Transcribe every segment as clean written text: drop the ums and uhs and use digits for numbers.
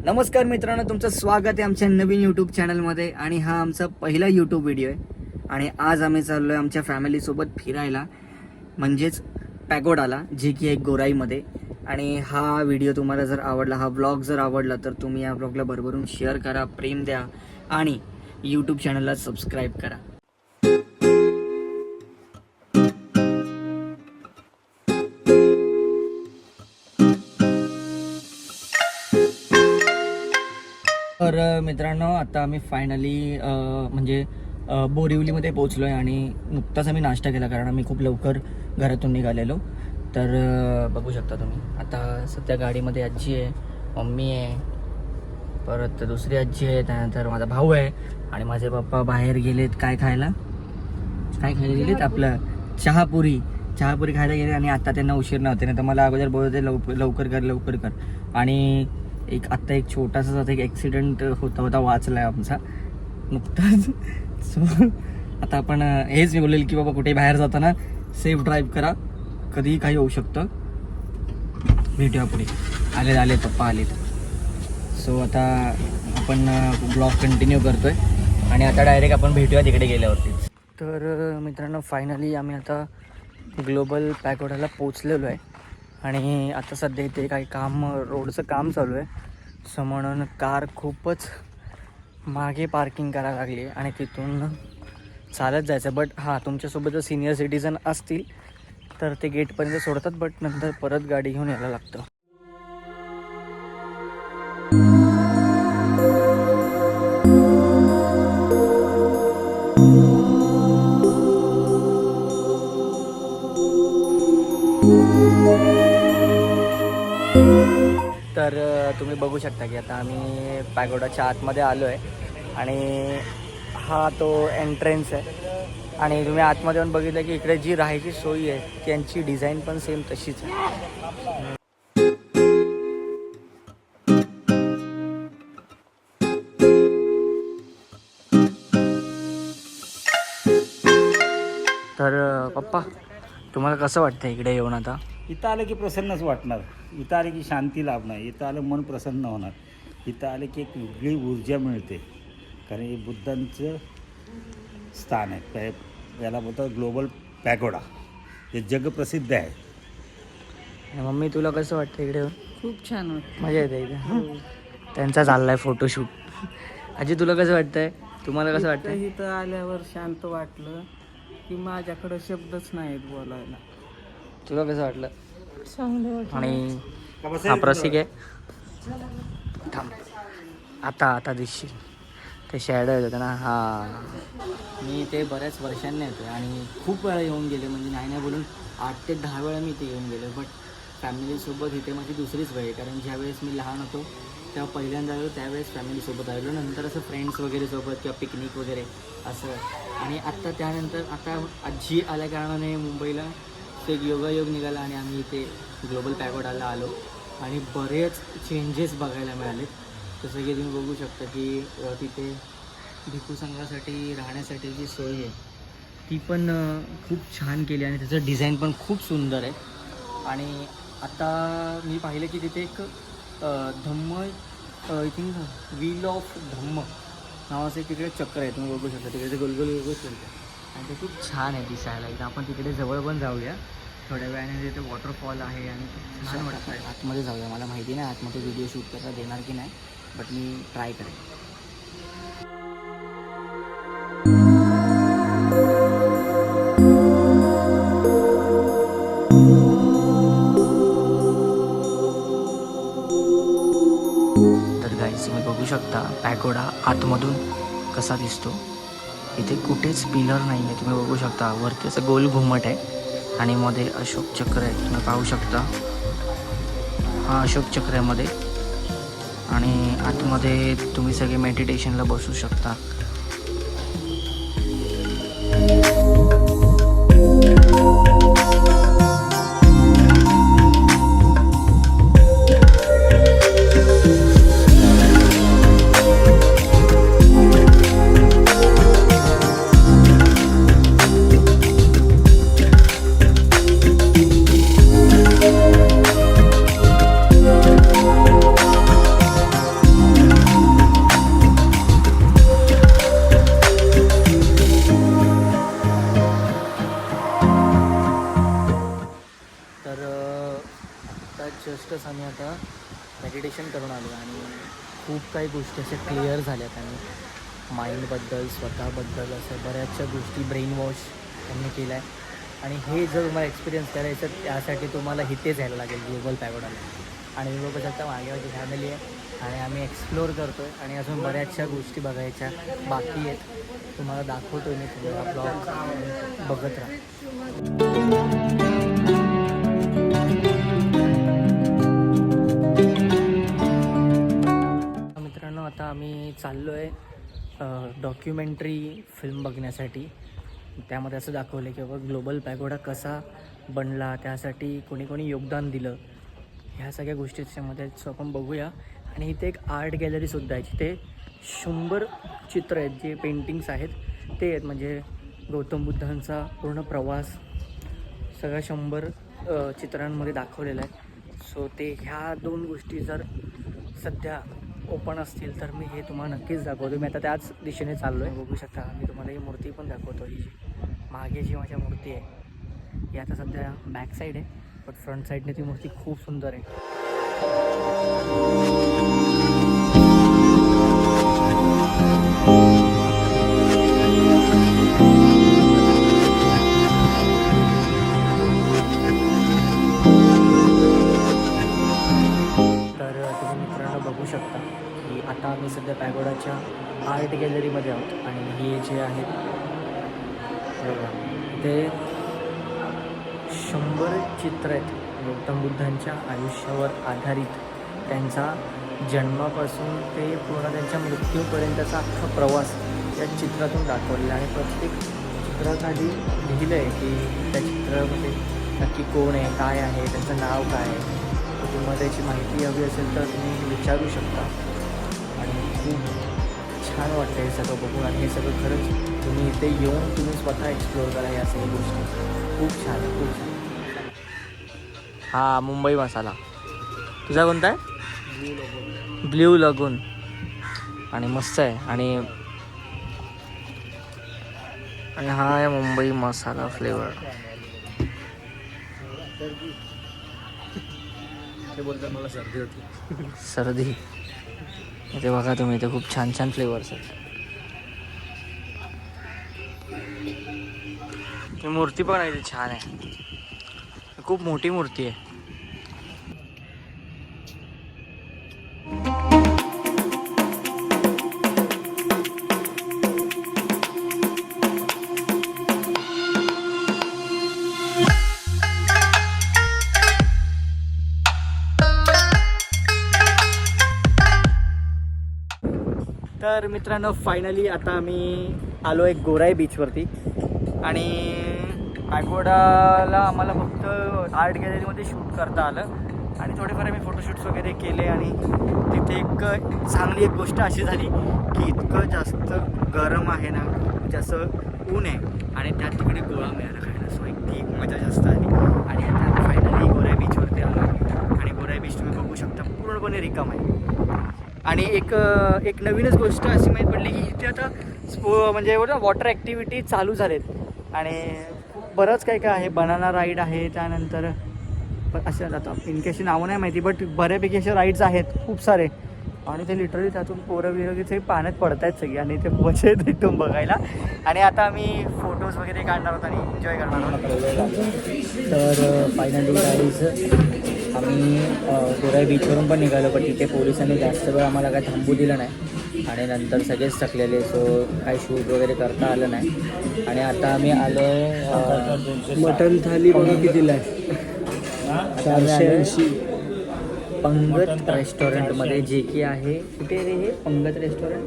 नमस्कार मित्रांनो, तुमचं स्वागत आहे आमच्या नवीन यूट्यूब चॅनलमध्ये. आणि हा आमचा पहिला यूट्यूब व्हिडिओ आहे. आणि आज आम्ही चाललो आहे आमच्या फॅमिलीसोबत फिरायला, म्हणजेच पॅगोडाला, जे की एक गोराईमध्ये. आणि हा व्हिडिओ तुम्हाला जर आवडला, हा व्लॉग जर आवडला, तर तुम्ही या व्लॉगला भरभरून शेअर करा, प्रेम द्या आणि यूट्यूब चॅनलला सबस्क्राईब करा. तर मित्रांनो, आता आम्ही फायनली म्हणजे बोरिवलीमध्ये पोचलो आहे. आणि नुकताच आम्ही नाश्ता केला, कारण आम्ही खूप लवकर घरातून निघालेलो. तर बघू शकता तुम्ही, आता सध्या गाडीमध्ये आजी आहे, मम्मी आहे, परत दुसरी आजी आहे, त्यानंतर माझा भाऊ आहे आणि माझे पप्पा बाहेर गेलेत काय खायला गेलेत, आपलं चहापुरी खायला गेले. आणि आता त्यांना उशीर नव्हते, नाही तर मला अगोदर बोलत होते लवकर कर. आणि आत्ता एक छोटासा एक ॲक्सिडेंट होता वाचला आहे आमचा नुकताच. सो आता आपण हेच मी बोलेल की बाबा, कुठे बाहेर जाताना सेफ ड्राईव्ह करा, कधीही काही होऊ शकतं. भेटूया पुढे. आले पप्पा आलेत. सो आता आपण ब्लॉग कंटिन्यू करतोय आणि आता डायरेक्ट आपण भेटूया तिकडे गेल्यावरतीच. तर मित्रांनो, फायनली आम्ही आता ग्लोबल पॅगोडाला पोचलेलो आहे. आणि आता सध्या इथे काही रोडचं काम चालू आहे. सो म्हणून कार खूपच मागे पार्किंग करायला लागली आहे आणि तिथून चालत जायचं. बट हां, तुमच्यासोबत जर सिनियर सिटीजन असतील तर ते गेटपर्यंत सोडतात, बट नंतर परत गाडी घेऊन यायला लागतं. तर तुम्ही बघू शकता की आता आम्ही पॅगोडाच्या आतमध्ये आलो आहे. आणि हा तो एंट्रन्स आहे. आणि तुम्ही आतमध्ये येऊन बघितलं की इकडे जी राहायची सोय आहे त्यांची डिझाईन पण सेम तशीच आहे. तर पप्पा, तुम्हाला कसं वाटतं इकडे येऊन? आता इथं आलं की प्रसन्नच वाटणार, इथं आलं की शांती लाभणार, इथं आलं मन प्रसन्न होणार, इथं आलं की एक वेगळी ऊर्जा मिळते. कारण हे बुद्धांचं स्थान आहे. याला बोलतात ग्लोबल पॅगोडा, हे जगप्रसिद्ध आहे. मम्मी, तुला कसं वाटतं इकडे येऊन? खूप छान वाटतं. मजा येते इथे. त्यांचा चाललाय फोटोशूट. आजी, तुला कसं वाटतंय? तुम्हाला कसं वाटतं? इथं आल्यावर शांत वाटलं की माझ्याकडं शब्दच नाहीत बोलायला. तुला कसं वाटलं? चांगलं वाटलं. आणि हा प्रसिक आहे. थांब, आता दिसशील ते शॅडो येत होतं ना. हां, मी ते बऱ्याच वर्षांनी येतो आणि खूप वेळा येऊन गेले, म्हणजे नाही बोलून 8 ते 10 वेळा मी इथे येऊन गेले. बट फॅमिलीसोबत इथे माझी दुसरीच वेळ आहे, कारण ज्यावेळेस मी लहान होतो तेव्हा पहिल्यांदा आलो, त्यावेळेस फॅमिलीसोबत आलो, नंतर असं फ्रेंड्स वगैरे सोबत किंवा पिकनिक वगैरे असं. आणि आत्ता त्यानंतर आता आजी आल्या कारणाने मुंबईला एक योगायोग निघाला आणि आम्ही इथे ग्लोबल पॅगोडाला आलो. आणि बरेच चेंजेस बघायला मिळाले. जसं की तुम्ही बघू शकता की तिथे भिकू संघासाठी राहण्यासाठी जी सोय आहे ती पण खूप छान केली आणि त्याचं डिझाईन पण खूप सुंदर आहे. आणि आता मी पाहिलं की तिथे एक धम्म, आय थिंक व्हील ऑफ धम्म नावाचं एक तिकडे चक्र आहे, तुम्ही बघू शकता. तिकडे गोलगोल फिरतं आणि ते खूप छान आहे दिसायला. इथं आपण तिकडे जवळ पण जाऊया थोड्या वेळाने. तिथे वॉटरफॉल आहे आणि खूप छान वाटतं आहे. आतमध्ये जाऊया. मला माहिती नाही आतमध्ये व्हिडिओ शूट करायला देणार की नाही, बट मी ट्राय करेन. तर गाईज, तुम्ही बघू शकता पॅगोडा आतमधून कसा दिसतो. इथे कुठेच पिलर नाही आहे, तुम्ही बघू शकता. वरती असं गोल घुमट आहे आणि मध्ये अशोक चक्र आहे, तुम्ही पाहू शकता. हा अशोक चक्र आहे मध्ये. आणि आतमध्ये तुम्ही सगळे मेडिटेशनला बसू शकता. दर्शन करून आलो आणि खूप काही गोष्टी अशा क्लिअर झाल्यात आणि माइंडबद्दल स्वतःबद्दल असं बऱ्याचशा गोष्टी ब्रेन वॉश त्यांनी केला आहे. आणि हे जर तुम्हाला एक्सपिरियन्स करायचं त्यासाठी तुम्हाला इथेच यायला लागेल ग्लोबल पॅगोडाला. आणि बघू शकता मागे माझी फॅमिली आहे आणि आम्ही एक्सप्लोअर करतो आहे आणि अजून बऱ्याचशा गोष्टी बघायच्या बाकी आहेत. तुम्हाला दाखवतो मी, तुम्हाला ब्लॉग बघत राहा. मित्रांनो आता आम्ही चाललो आहे डॉक्युमेंटरी फिल्म बघण्यासाठी. त्यामध्ये असं दाखवलं की बाबा ग्लोबल पॅगोडा कसा बनला, त्यासाठी कोणी कोणी योगदान दिलं, ह्या सगळ्या गोष्टी त्याच्यामध्ये आपण बघूया. आणि इथे एक आर्ट गॅलरीसुद्धा आहे जिथे 100 चित्र आहेत, जे पेंटिंग्स आहेत ते आहेत. म्हणजे गौतम बुद्धांचा पूर्ण प्रवास सगळ्या 100 चित्रांमध्ये दाखवलेला आहे. सो ते ह्या 2 गोष्टी जर सध्या ओपन असतील तर मी हे तुम्हाला नक्कीच दाखवतो. मी आता त्याच दिशेने चाललो आहे. बघू शकता मी तुम्हाला ही मूर्ती पण दाखवतो. ही जी मागे जी माझ्या मूर्ती आहे ही आता सध्या बॅक साईड आहे, पण फ्रंट साईडने ती मूर्ती खूप सुंदर आहे. तर तुम्ही मित्रांनो बघू शकता की आता आम्ही सध्या पॅगोडाच्या आर्ट गॅलरीमध्ये आहोत आणि हे जे आहेत बघा ते 100 चित्र आहेत गौतम बुद्धांच्या आयुष्यावर आधारित. त्यांचा जन्मापासून ते पूर्ण त्यांच्या मृत्यूपर्यंतचा अख्खा प्रवास या चित्रातून दाखवलेला आहे. प्रत्येक चित्राखाली लिहिलं आहे की त्या चित्रामध्ये नक्की कोण आहे, काय आहे, त्यांचं नाव काय आहे. तुम्हाला त्याची माहिती हवी असेल तर तुम्ही विचारू शकता. आणि खूप छान वाटतं हे सगळं बघून आणि हे सगळं खरंच तुम्ही इथे येऊन तुम्ही स्वतः एक्सप्लोअर करा या सगळ्या गोष्टी. खूप छान आहे, खूप छान. हा मुंबई मसाला. तुझा कोणता आहे? ब्ल्यू लगून. आणि मस्त आहे. आणि हा आहे मुंबई मसाला फ्लेवर. ते बोलतात मला सर्दी होती. सर्दी. इथे बघा तुम्ही, इथे खूप छान छान फ्लेवर्स आहेत. ही मूर्ती पण आहे, छान आहे. खूप मोठी मूर्ती आहे. तर मित्रांनो फायनली आता आम्ही आलो आहे गोराई बीचवरती. आणि पॅगोडाला आम्हाला फक्त आर्ट गॅलरीमध्ये शूट करता आलं आणि थोडेफार आम्ही फोटोशूट्स वगैरे केले. आणि तिथे एक चांगली एक गोष्ट अशी झाली की इतकं जास्त गरम आहे ना, जास्त ऊन आहे आणि त्यात तिकडे गोळा मिळाला खायला. सो एक मजा जास्त आली. आणि आता फायनली गोराई बीचवरती आलो आणि गोराई बीच तुम्ही बघू शकता पूर्णपणे रिकाम आहे. आणि एक नवीनच गोष्ट अशी माहीत पडली की इथे आता म्हणजे एवढं वॉटर ॲक्टिव्हिटी चालू झालेत आणि खूप बरंच काही काय आहे. बनाना राईड आहे, त्यानंतर पण अशा आता इनकेसची नावं नाही माहिती, बट बऱ्यापैकी अशा राईड्स आहेत खूप सारे. आणि ते लिटरली त्यातून पोरं बिरं पाण्यात पडत आहेत सगळी आणि ते मजा येते एकदम बघायला. आणि आता आम्ही फोटोज वगैरे काढणार आहोत आणि एन्जॉय करणार आहोत. तर फायनली गाडीचं आम्ही गोराई बीचवरून पण निघालो, पण तिथे पोलिसांनी जास्त वेळ आम्हाला काय थांबू दिलं नाही आणि नंतर सगळेच थकलेले. सो काही शूट वगैरे करता आलं नाही. आणि आता आम्ही आलो मटन थाली बघा कितीला आहे. 480. पंगत रेस्टॉरंटमध्ये, जे की आहे कुठे रे हे पंगत रेस्टॉरंट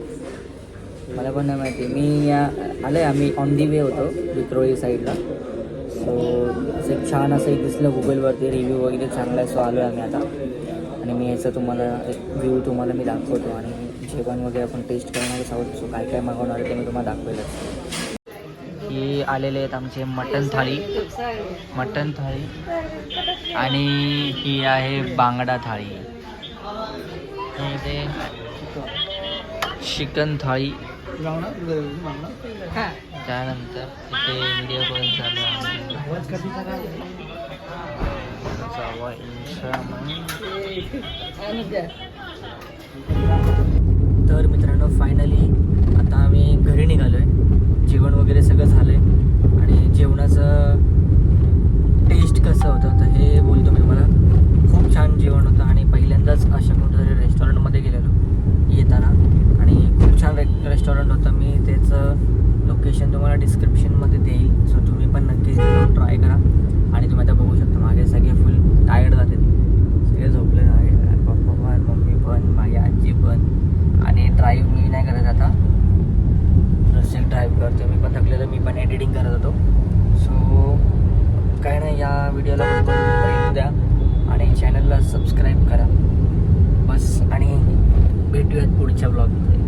मला पण नाही माहिती. मी आलो आहे, आम्ही ऑन दी वे होतो विक्रोळी साईडला. सो असं छान असं एक दिसलं गुगलवरती, रिव्ह्यू वगैरे चांगला आहे. सो आलो आहे आम्ही आता आणि मी याचं तुम्हाला एक व्ह्यू तुम्हाला मी दाखवतो आणि जेवण वगैरे आपण टेस्ट करणारच आहोत. सो काय काय मागवणार आहे ते मी तुम्हाला दाखवेलच. ही आलेले आहेत आमचे मटन थाळी आणि ही आहे बांगडा थाळी. इथे चिकन थाळी, त्यानंतर इथे व्हिडिओ कॉल चालू आहे. तर मित्रांनो फायनली आता आम्ही घरी निघालो आहे. जेवण वगैरे सगळं झालं आहे आणि जेवणाचं टेस्ट कसं होतं तर हे बोलतो मी तुम्हाला. खूप छान जेवण होतं आणि पहिल्यांदाच अशा कुठेतरी रेस्टॉरंटमध्ये गेलेलो येताना आणि खूप छान रेस्टॉरंट होतं. मी त्याचं लोकेशन तुम्हाला डिस्क्रिप्शनमध्ये देईल, सो तुम्ही पण नक्की जाऊन ट्राय करा. आणि तुम्ही आता बघू शकता मागे सगळे फुल टायर्ड झाले, सगळे झोपले आहे. पप्पा पण, मम्मी पण, माझी आजी पण. आणि ड्राईव्ह मी नाही करत आता, रसिक ड्राईव्ह करतो. मी पण थकलेलं, मी पण एडिटिंग करत होतो. सो काय नाही, या व्हिडिओला येऊ द्या आणि चॅनलला सबस्क्राईब करा बस. आणि भेटूयात पुढच्या ब्लॉगमध्ये.